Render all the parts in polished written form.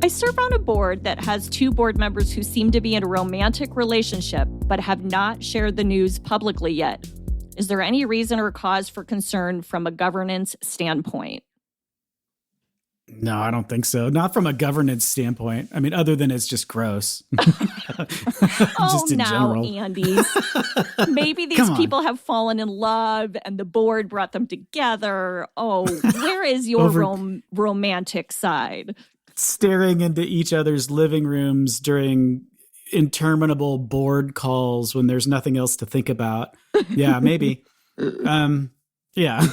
I serve on a board that has two board members who seem to be in a romantic relationship, but have not shared the news publicly yet. Is there any reason or cause for concern from a governance standpoint? No, I don't think so. Not from a governance standpoint. I mean, other than it's just gross. Just in general. Andy. Maybe these people have fallen in love and the board brought them together. Oh, where is your romantic side? Staring into each other's living rooms during interminable board calls when there's nothing else to think about. Yeah, maybe. Yeah.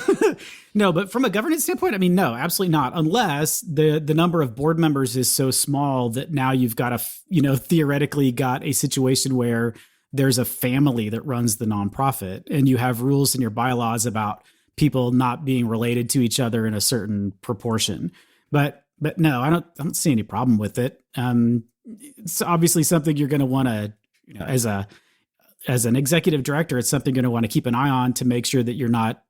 No, but from a governance standpoint, I mean, no, absolutely not. Unless the number of board members is so small that now you've got theoretically got a situation where there's a family that runs the nonprofit and you have rules in your bylaws about people not being related to each other in a certain proportion. But no, I don't see any problem with it. It's obviously something you're going to want to, as an executive director, it's something you're going to want to keep an eye on to make sure that you're not,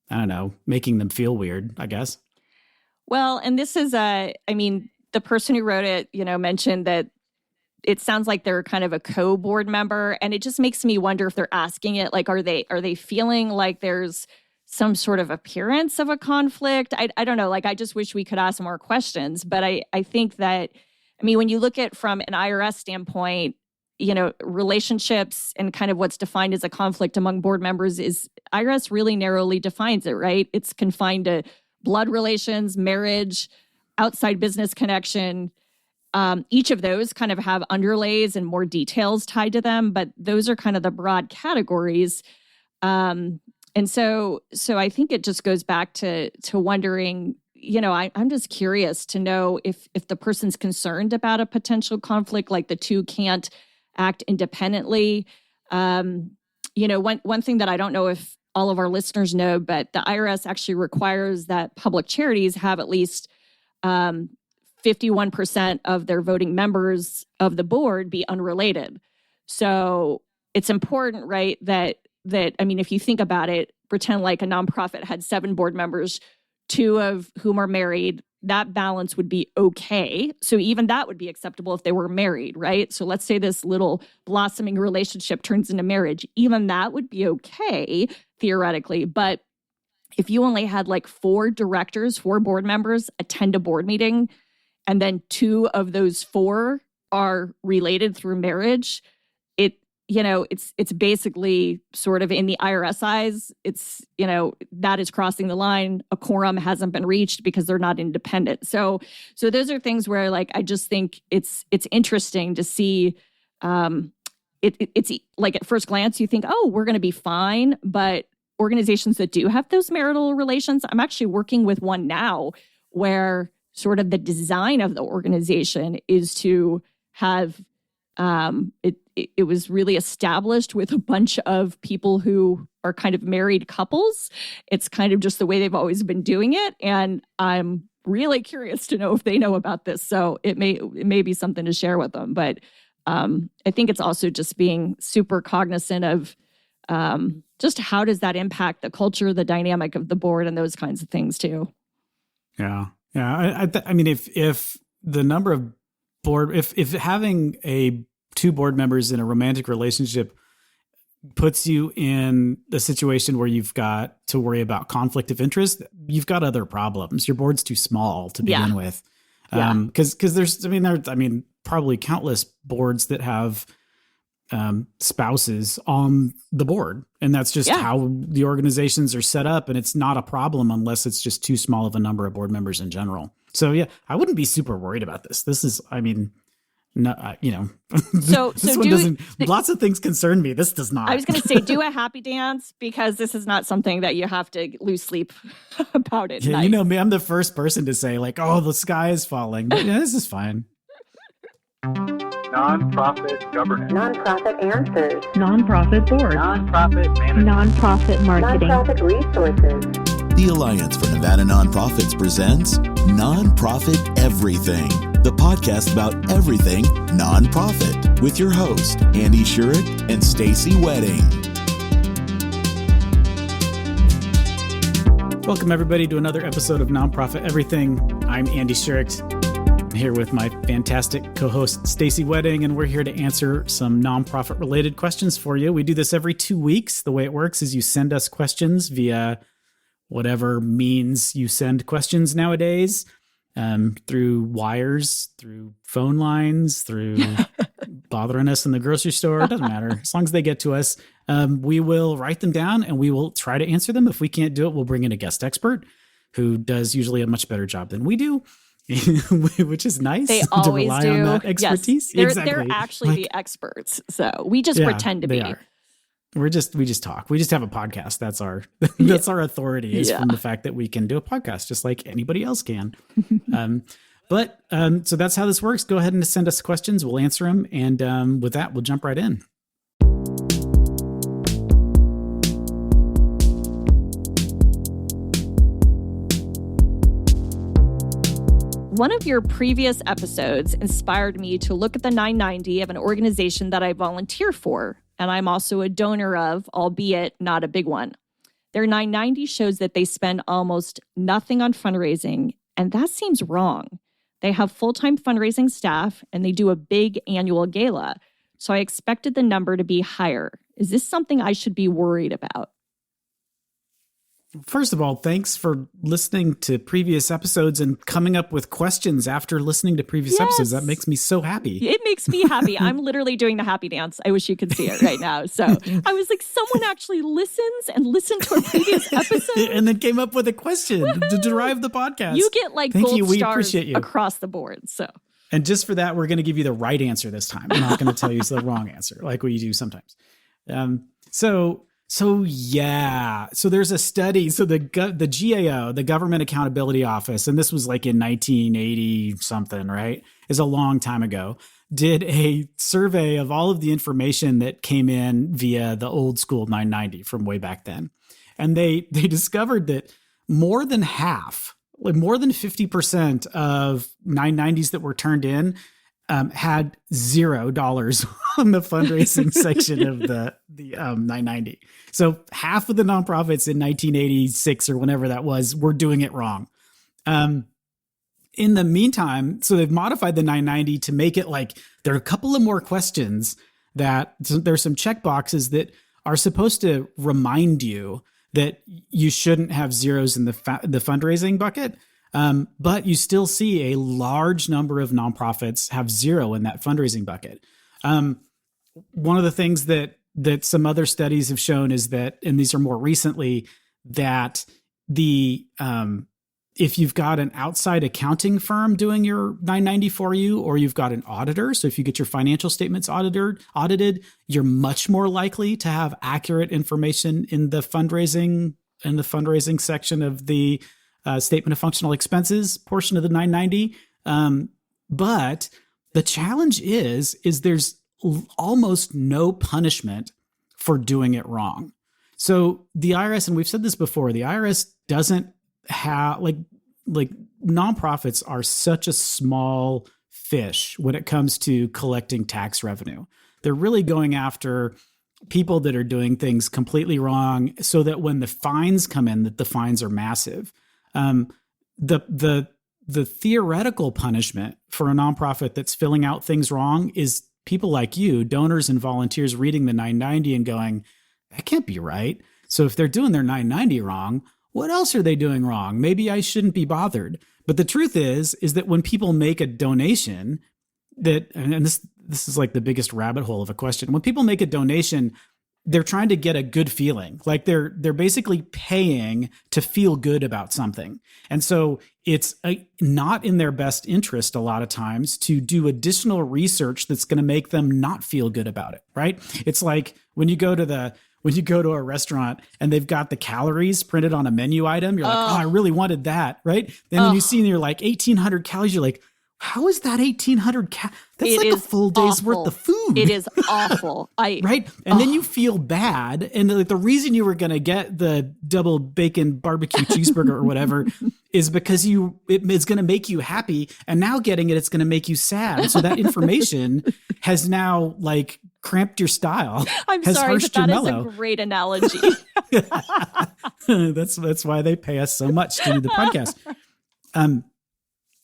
I don't know, making them feel weird, I guess. Well, and this is the person who wrote it, mentioned that it sounds like they're kind of a co-board member. And it just makes me wonder if they're asking it, like, are they feeling like there's some sort of appearance of a conflict? I don't know. Like, I just wish we could ask more questions. But I think that, when you look at from an IRS standpoint, relationships and kind of what's defined as a conflict among board members is IRS really narrowly defines it, right? It's confined to blood relations, marriage, outside business connection. Each of those kind of have underlays and more details tied to them, but those are kind of the broad categories. And so I think it just goes back to wondering, I'm just curious to know if the person's concerned about a potential conflict, like the two can't act independently. One thing that I don't know if all of our listeners know, but the IRS actually requires that public charities have at least 51% of their voting members of the board be unrelated. So it's important, right, that if you think about it, pretend like a nonprofit had 7 board members, 2 of whom are married, that balance would be okay. So even that would be acceptable if they were married, right? So let's say this little blossoming relationship turns into marriage. Even that would be okay, theoretically. But if you only had like 4 board members attend a board meeting, and then 2 of those 4 are related through marriage, it's basically sort of in the IRS eyes, it's, that is crossing the line. A quorum hasn't been reached because they're not independent. So those are things where, like, I just think it's interesting to see. It's like at first glance you think, oh, we're going to be fine. But organizations that do have those marital relations, I'm actually working with one now where sort of the design of the organization is to have it was really established with a bunch of people who are kind of married couples. It's kind of just the way they've always been doing it. And I'm really curious to know if they know about this. So it may be something to share with them. But I think it's also just being super cognizant of just how does that impact the culture, the dynamic of the board, and those kinds of things too. Yeah. Yeah. If the number of if having 2 board members in a romantic relationship puts you in a situation where you've got to worry about conflict of interest, you've got other problems. Your board's too small to begin with. Because there's probably countless boards that have spouses on the board. And that's just how the organizations are set up. And it's not a problem unless it's just too small of a number of board members in general. So, yeah, I wouldn't be super worried about this. This is, no, So this one doesn't. Lots of things concern me. This does not. I was going to say, do a happy dance, because this is not something that you have to lose sleep about it. Yeah, you know me. I'm the first person to say, like, "Oh, the sky is falling." But yeah, this is fine. Nonprofit governance. Nonprofit answers. Nonprofit board. Nonprofit management. Nonprofit marketing. Nonprofit resources. The Alliance for Nevada Nonprofits presents Nonprofit Everything, the podcast about everything nonprofit, with your host, Andy Shurick and Stacey Wedding. Welcome, everybody, to another episode of Nonprofit Everything. I'm Andy Shurick. here with my fantastic co-host, Stacey Wedding, and we're here to answer some nonprofit-related questions for you. We do this every 2 weeks. The way it works is you send us questions via whatever means you send questions nowadays, through wires, through phone lines, through bothering us in the grocery store. It doesn't matter. As long as they get to us, we will write them down and we will try to answer them. If we can't do it, we'll bring in a guest expert who does usually a much better job than we do. Which is nice. They to always rely do. on that expertise. Yes, Exactly. they're actually the experts. So we just pretend to be. Are. We just talk. We just have a podcast. That's our our authority is from the fact that we can do a podcast just like anybody else can. So that's how this works. Go ahead and send us questions. We'll answer them. And with that, we'll jump right in. One of your previous episodes inspired me to look at the 990 of an organization that I volunteer for, and I'm also a donor of, albeit not a big one. Their 990 shows that they spend almost nothing on fundraising, and that seems wrong. They have full-time fundraising staff, and they do a big annual gala, so I expected the number to be higher. Is this something I should be worried about? First of all, thanks for listening to previous episodes and coming up with questions after listening to previous episodes. That makes me so happy. It makes me happy. I'm literally doing the happy dance. I wish you could see it right now. So I was like, someone actually listens and listened to a previous episode. And then came up with a question to derive the podcast. You get like Thank gold you. We stars appreciate you. across the board. So. And just for that, we're going to give you the right answer this time. I'm not going to tell you the wrong answer like we do sometimes. So there's a study. So the GAO, the Government Accountability Office, and this was like in 1980 something, right? Is a long time ago, did a survey of all of the information that came in via the old school 990 from way back then. And they discovered that more than half, like more than 50% of 990s that were turned in had $0 on the fundraising section of the 990. So half of the nonprofits in 1986 or whenever that was were doing it wrong. In the meantime, so they've modified the 990 to make it like there are a couple of more questions that there's some check boxes that are supposed to remind you that you shouldn't have zeros in the fundraising bucket. But you still see a large number of nonprofits have zero in that fundraising bucket. One of the things that some other studies have shown is that, and these are more recently, that if you've got an outside accounting firm doing your 990 for you, or you've got an auditor, so if you get your financial statements audited, you're much more likely to have accurate information in the fundraising section of the statement of functional expenses portion of the 990. But the challenge is there's almost no punishment for doing it wrong. So the IRS, and we've said this before, the IRS doesn't have like nonprofits are such a small fish when it comes to collecting tax revenue. They're really going after people that are doing things completely wrong so that when the fines come in, that the fines are massive. The theoretical punishment for a nonprofit that's filling out things wrong is people like you, donors and volunteers, reading the 990 and going, that can't be right. So if they're doing their 990 wrong, what else are they doing wrong? Maybe I shouldn't be bothered. But the truth is that when people make a donation, and this is like the biggest rabbit hole of a question. When people make a donation, they're trying to get a good feeling. Like they're basically paying to feel good about something. And so it's not in their best interest a lot of times to do additional research that's going to make them not feel good about it, right? It's like when you go to a restaurant and they've got the calories printed on a menu item, you're like, oh, I really wanted that, right? Then when you see and you're like 1,800 calories, you're like, how is that 1,800 calories? That's like a full day's worth of food. It is awful. Right? And then you feel bad. And the reason you were going to get the double bacon barbecue cheeseburger or whatever is because it's going to make you happy. And now getting it's going to make you sad. So that information has now like cramped your style. I'm sorry, but that is a great analogy. That's why they pay us so much to do the podcast.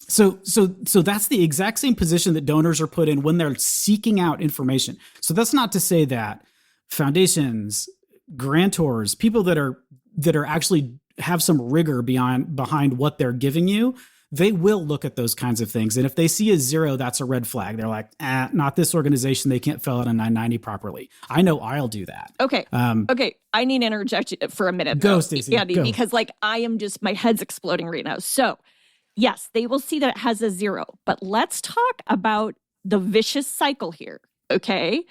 So that's the exact same position that donors are put in when they're seeking out information. So that's not to say that foundations, grantors, people that are actually have some rigor behind what they're giving you, they will look at those kinds of things. And if they see a 0, that's a red flag. They're like, not this organization. They can't fill out a 990 properly. I know I'll do that. Okay. Okay. I need to interject for a minute. Go, Stacey. Andy, go. because I am just, my head's exploding right now. So yes, they will see that it has a 0, but let's talk about the vicious cycle here. Okay.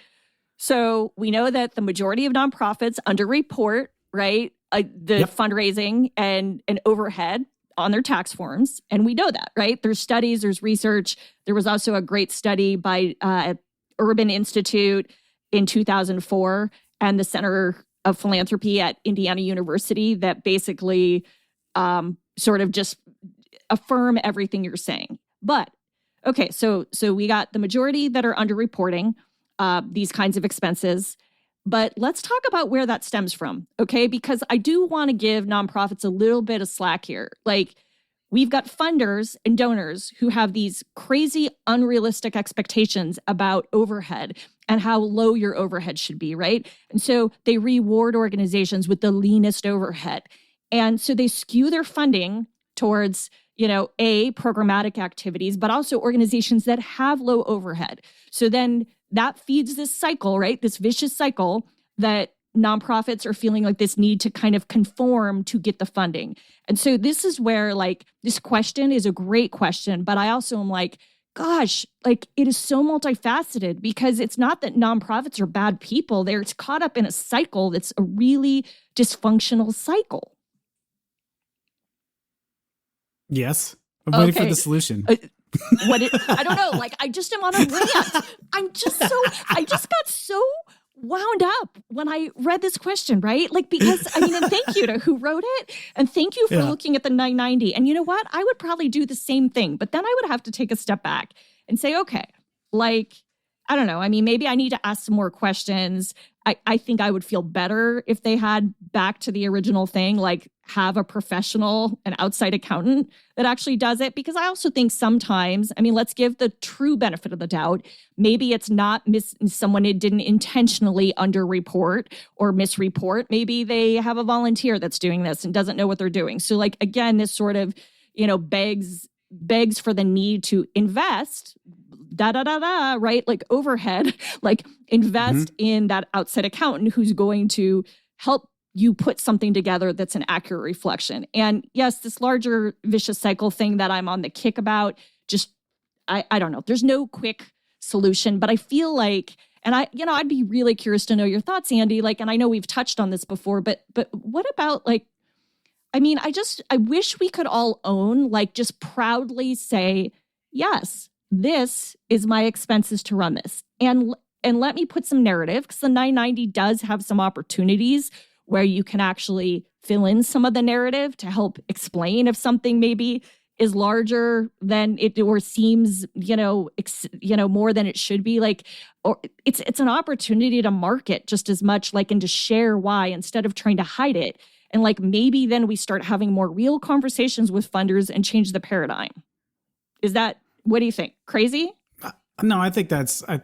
So we know that the majority of nonprofits underreport, right? The fundraising and overhead on their tax forms. And we know that, right? There's studies, there's research. There was also a great study by Urban Institute in 2004 and the Center of Philanthropy at Indiana University that basically sort of just affirm everything you're saying. But, okay, so we got the majority that are underreporting these kinds of expenses. But let's talk about where that stems from, okay? Because I do want to give nonprofits a little bit of slack here. Like, we've got funders and donors who have these crazy, unrealistic expectations about overhead and how low your overhead should be, right? And so they reward organizations with the leanest overhead. And so they skew their funding towards, programmatic activities, but also organizations that have low overhead. So then that feeds this cycle, right? This vicious cycle that nonprofits are feeling like this need to kind of conform to get the funding. And so this is where this question is a great question, but I also am like, gosh, it is so multifaceted because it's not that nonprofits are bad people. They're caught up in a cycle that's a really dysfunctional cycle. Yes. I'm waiting for the solution. I don't know. I just am on a rant. I just got so wound up when I read this question, right? Because, and thank you to who wrote it. And thank you for looking at the 990. And you know what? I would probably do the same thing, but then I would have to take a step back and say, okay, I don't know. Maybe I need to ask some more questions. I think I would feel better if they had back to the original thing, have a professional, an outside accountant that actually does it. Because I also think sometimes, let's give the true benefit of the doubt. Maybe it's not someone who didn't intentionally underreport or misreport. Maybe they have a volunteer that's doing this and doesn't know what they're doing. So again, this sort of, begs for the need to invest right? Overhead, invest in that outside accountant who's going to help you put something together that's an accurate reflection. And yes, this larger vicious cycle thing that I'm on the kick about, just, I don't know. There's no quick solution, but I feel and I'd be really curious to know your thoughts, Andy, and I know we've touched on this before, but what about I wish we could all own, just proudly say, yes, this is my expenses to run this. And let me put some narrative, because the 990 does have some opportunities where you can actually fill in some of the narrative to help explain if something maybe is larger than it or seems, more than it should be. Or it's an opportunity to market just as much, and to share why instead of trying to hide it. And maybe then we start having more real conversations with funders and change the paradigm. What do you think? Crazy? No, I think that's a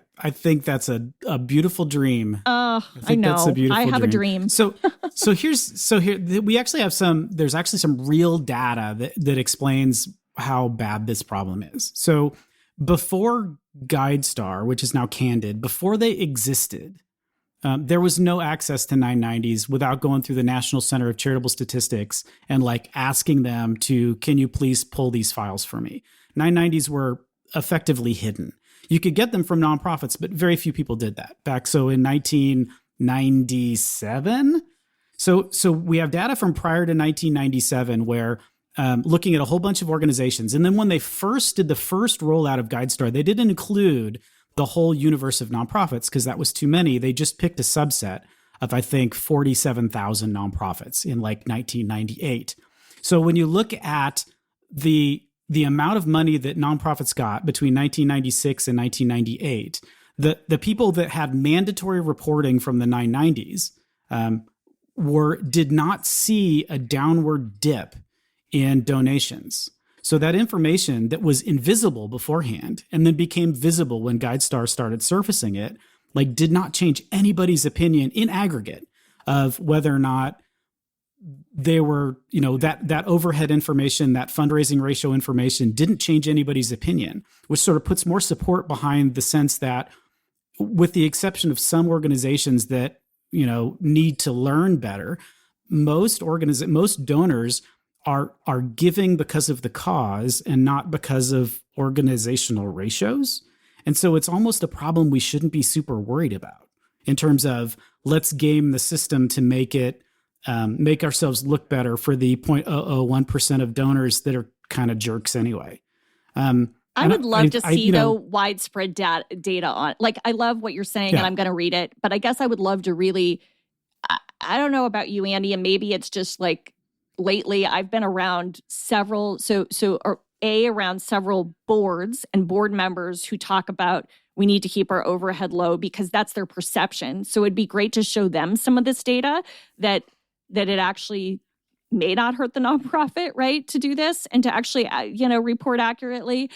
beautiful dream. I know. That's a beautiful I have dream. a dream. Here we actually have there's actually some real data that explains how bad this problem is. So before Guidestar, which is now Candid, before they existed, there was no access to 990s without going through the National Center of Charitable Statistics and asking them can you please pull these files for me? 990s were effectively hidden. You could get them from nonprofits, but very few people did that back. So in 1997, so we have data from prior to 1997 where looking at a whole bunch of organizations. And then when they first did the first rollout of Guidestar, they didn't include the whole universe of nonprofits because that was too many. They just picked a subset of, I think, 47,000 nonprofits in 1998. So when you look at the amount of money that nonprofits got between 1996 and 1998, the people that had mandatory reporting from the 990s did not see a downward dip in donations. So that information that was invisible beforehand and then became visible when Guidestar started surfacing it, like did not change anybody's opinion in aggregate of whether or not they were, that overhead information, that fundraising ratio information didn't change anybody's opinion, which sort of puts more support behind the sense that, with the exception of some organizations that, need to learn better, most donors are giving because of the cause and not because of organizational ratios. And so it's almost a problem we shouldn't be super worried about in terms of let's game the system to make ourselves look better for the 0.001% of donors that are kind of jerks anyway. I would love to see, widespread data on, like, I love what you're saying, and I'm going to read it, but I guess I would love to really, I don't know about you, Andy, and maybe it's just like lately I've been around several, around several boards and board members who talk about we need to keep our overhead low because that's their perception. So it'd be great to show them some of this data that it actually may not hurt the nonprofit, right, to do this and to actually, report accurately.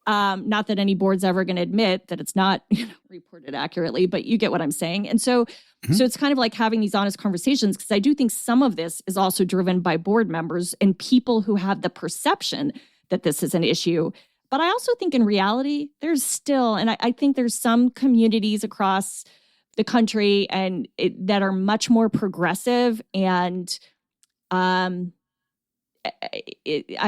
Not that any board's ever going to admit that it's not reported accurately, but you get what I'm saying. And so it's kind of like having these honest conversations, because I do think some of this is also driven by board members and people who have the perception that this is an issue. But I also think in reality, there's still, and I think there's some communities across the country that are much more progressive and I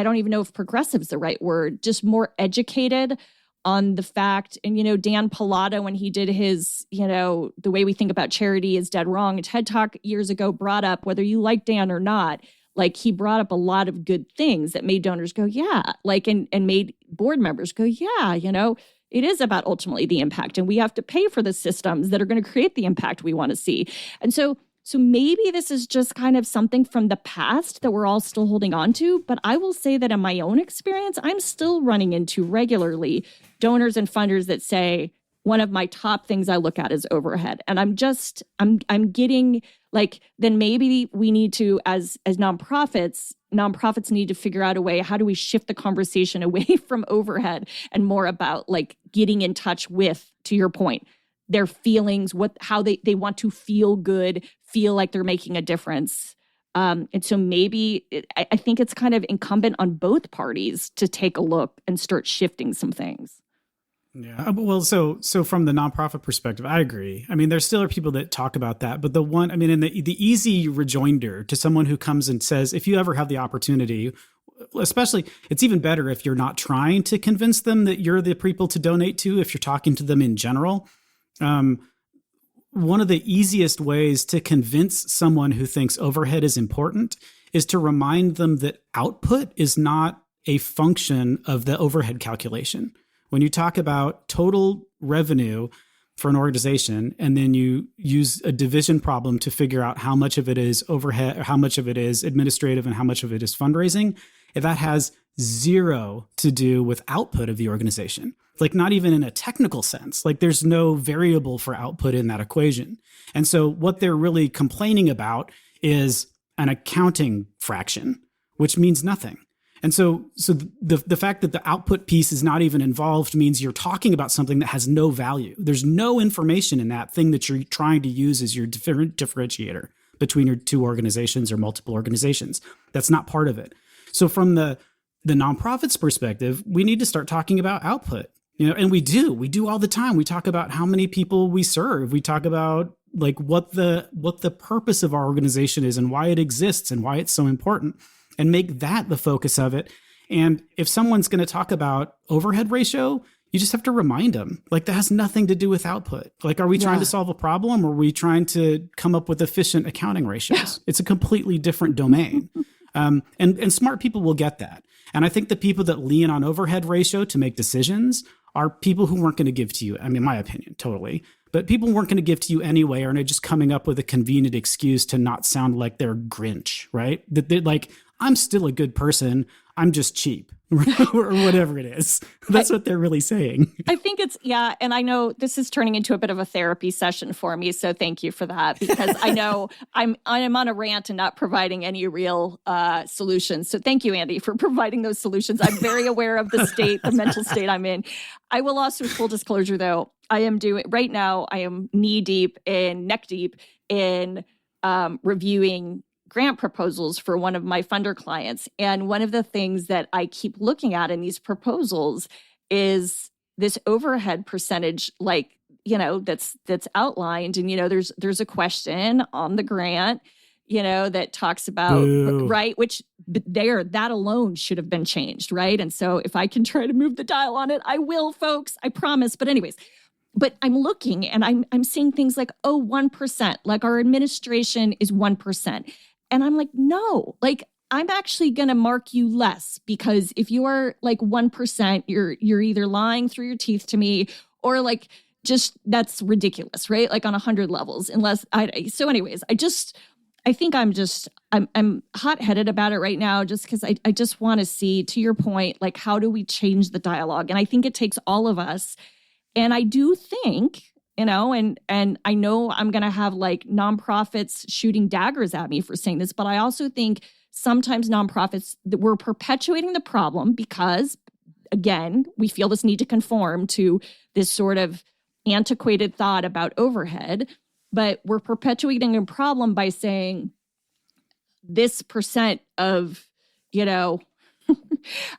don't even know if progressive is the right word, just more educated on the fact. And, Dan Pilato, when he did his, the way we think about charity is dead wrong, a TED Talk years ago brought up, whether you like Dan or not, like he brought up a lot of good things that made donors go, yeah, like, and made board members go, yeah, it is about ultimately the impact. And we have to pay for the systems that are going to create the impact we want to see. And so maybe this is just kind of something from the past that we're all still holding on to. But I will say that in my own experience, I'm still running into regularly donors and funders that say, one of my top things I look at is overhead. And I'm getting like, then maybe we need to, as nonprofits need to figure out a way, how do we shift the conversation away from overhead and more about like getting in touch with, to your point, their feelings, how they want to feel good, feel like they're making a difference. And so maybe I think it's kind of incumbent on both parties to take a look and start shifting some things. Yeah. Well, so from the nonprofit perspective, I agree. I mean, there still are people that talk about that, but and the easy rejoinder to someone who comes and says, if you ever have the opportunity, especially, it's even better if you're not trying to convince them that you're the people to donate to, if you're talking to them in general. One of the easiest ways to convince someone who thinks overhead is important is to remind them that output is not a function of the overhead calculation. When you talk about total revenue for an organization, and then you use a division problem to figure out how much of it is overhead, or how much of it is administrative, and how much of it is fundraising, if that has zero to do with output of the organization. Like not even in a technical sense, like there's no variable for output in that equation. And so what they're really complaining about is an accounting fraction, which means nothing. And so the fact that the output piece is not even involved means you're talking about something that has no value. There's no information in that thing that you're trying to use as your differentiator between your two organizations or multiple organizations. That's not part of it. So from the nonprofit's perspective, we need to start talking about output. And we do all the time. We talk about how many people we serve. We talk about like what the purpose of our organization is and why it exists and why it's so important, and make that the focus of it. And if someone's going to talk about overhead ratio, you just have to remind them, like, that has nothing to do with output. Like, are we trying to solve a problem, or are we trying to come up with efficient accounting ratios? It's a completely different domain. And smart people will get that. And I think the people that lean on overhead ratio to make decisions are people who weren't going to give to you. I mean, my opinion, totally. But people weren't going to give to you anyway, or are just coming up with a convenient excuse to not sound like they're Grinch, right? That they're like, I'm still a good person. I'm just cheap or whatever it is. That's what they're really saying. I think it's, yeah. And I know this is turning into a bit of a therapy session for me. So thank you for that, because I know I'm on a rant and not providing any real solutions. So thank you, Andy, for providing those solutions. I'm very aware of the mental state I'm in. I will also, full disclosure though, right now, I am neck deep in reviewing grant proposals for one of my funder clients. And one of the things that I keep looking at in these proposals is this overhead percentage, that's outlined. And, there's a question on the grant, that talks about, right, which that alone should have been changed, right? And so if I can try to move the dial on it, I will, folks, I promise. But anyways, but I'm looking and I'm seeing things like, 1%, like our administration is 1%. And I'm like, no, I'm actually going to mark you less, because if you are 1%, you're either lying through your teeth to me, or just that's ridiculous, right? On 100 levels, so anyways, I think I'm hot-headed about it right now, just because I just want to see, to your point, how do we change the dialogue? And I think it takes all of us. And I do think, and I know I'm going to have nonprofits shooting daggers at me for saying this, but I also think sometimes nonprofits, we're perpetuating the problem because, again, we feel this need to conform to this sort of antiquated thought about overhead, but we're perpetuating a problem by saying this percent of,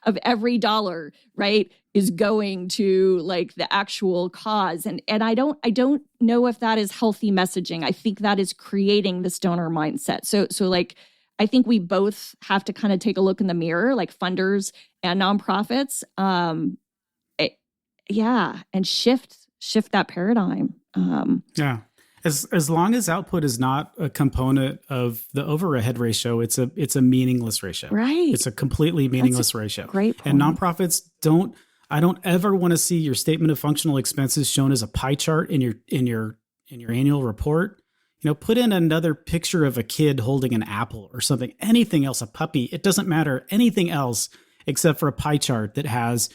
of every dollar, right, is going to the actual cause. And I don't know if that is healthy messaging. I think that is creating this donor mindset. So I think we both have to kind of take a look in the mirror, funders and nonprofits. And shift that paradigm. As long as output is not a component of the overhead ratio, it's a meaningless ratio. Right. It's a completely meaningless ratio. Great point. And nonprofits I don't ever want to see your statement of functional expenses shown as a pie chart in your annual report. Put in another picture of a kid holding an apple or something, anything else, a puppy. It doesn't matter, anything else except for a pie chart that has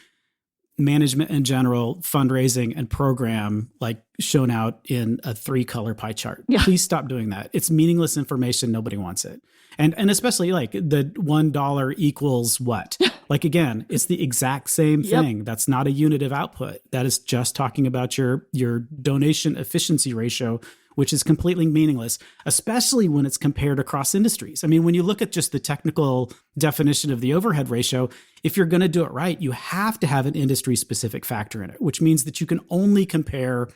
management in general, fundraising, and program shown out in a 3-color pie chart. Yeah. Please stop doing that. It's meaningless information. Nobody wants it. And especially the $1 equals what? Again, it's the exact same thing. Yep. That's not a unit of output. That is just talking about your donation efficiency ratio, which is completely meaningless, especially when it's compared across industries. I mean, when you look at just the technical definition of the overhead ratio, if you're going to do it right, you have to have an industry-specific factor in it, which means that you can only compare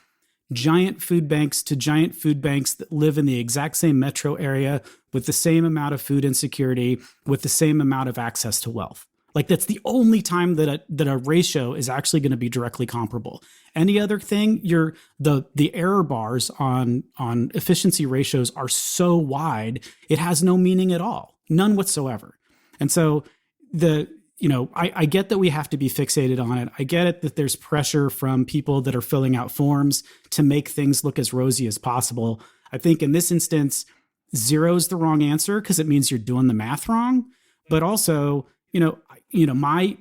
giant food banks to giant food banks that live in the exact same metro area with the same amount of food insecurity, with the same amount of access to wealth. That's the only time that a ratio is actually going to be directly comparable. Any other thing, the error bars on efficiency ratios are so wide, it has no meaning at all, none whatsoever. And so I get that we have to be fixated on it. I get it that there's pressure from people that are filling out forms to make things look as rosy as possible. I think in this instance, 0 is the wrong answer because it means you're doing the math wrong. But also, my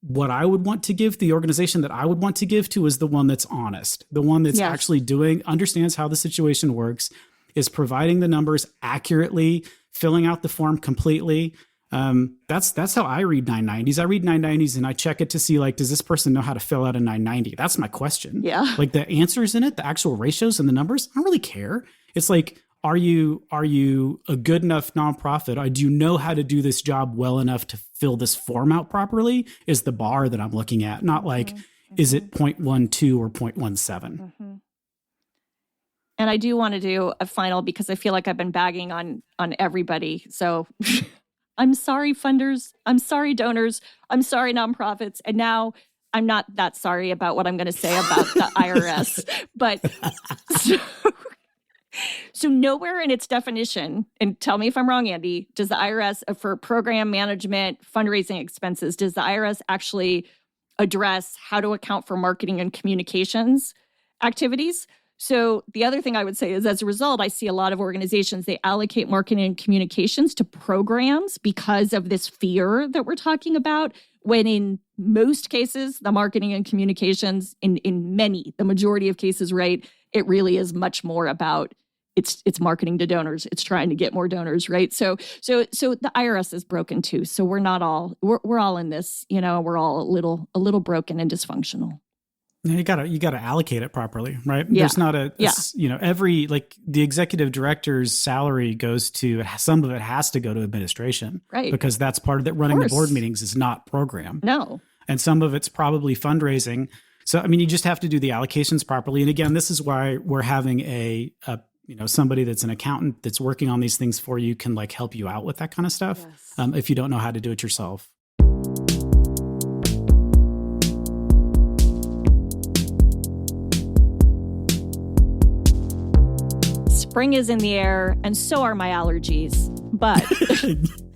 what I would want to give, the organization that I would want to give to is the one that's honest, the one that's actually understands how the situation works, is providing the numbers accurately, filling out the form completely. That's how I read 990s. I read 990s and I check it to see does this person know how to fill out a 990? That's my question. Yeah. The answers in it, the actual ratios and the numbers, I don't really care. It's are you a good enough nonprofit? Or do you know how to do this job well enough to fill this form out properly? Is the bar that I'm looking at, not is it 0.12 or 0.17? Mm-hmm. And I do want to do a final, because I feel like I've been bagging on everybody. So I'm sorry, funders. I'm sorry, donors. I'm sorry, nonprofits. And now I'm not that sorry about what I'm going to say about the IRS. But so nowhere in its definition, and tell me if I'm wrong, Andy, does the IRS, for program management, fundraising expenses, does the IRS actually address how to account for marketing and communications activities? So the other thing I would say is, as a result, I see a lot of organizations, they allocate marketing and communications to programs because of this fear that we're talking about, when in most cases, the marketing and communications, the majority of cases, right, it really is much more about it's marketing to donors. It's trying to get more donors, right? So the IRS is broken too. So we're all in this, we're all a little broken and dysfunctional. You gotta allocate it properly, right? Yeah. There's not every, like, the executive director's salary goes to, some of it has to go to administration, right? Because that's part of it. Running the board meetings is not program. No. And some of it's probably fundraising. So, I mean, you just have to do the allocations properly. And again, this is why we're having somebody that's an accountant that's working on these things for you, can like help you out with that kind of stuff. Yes. If you don't know how to do it yourself. Spring is in the air, and so are my allergies. But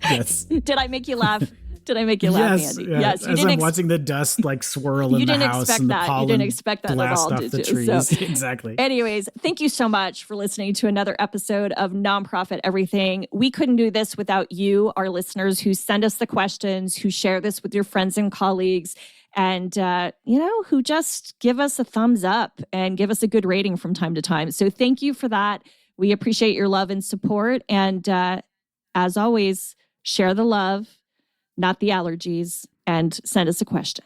Yes. Did I make you laugh? Yes, Andy? yeah. Yes. As I'm watching the dust like swirl in the house and the pollen you didn't expect that at blast all, off did the you? trees. So, exactly. anyways, thank you so much for listening to another episode of Nonprofit Everything. We couldn't do this without you, our listeners, who send us the questions, who share this with your friends and colleagues, and who just give us a thumbs up and give us a good rating from time to time. So thank you for that. We appreciate your love and support. And as always, share the love, not the allergies, and send us a question.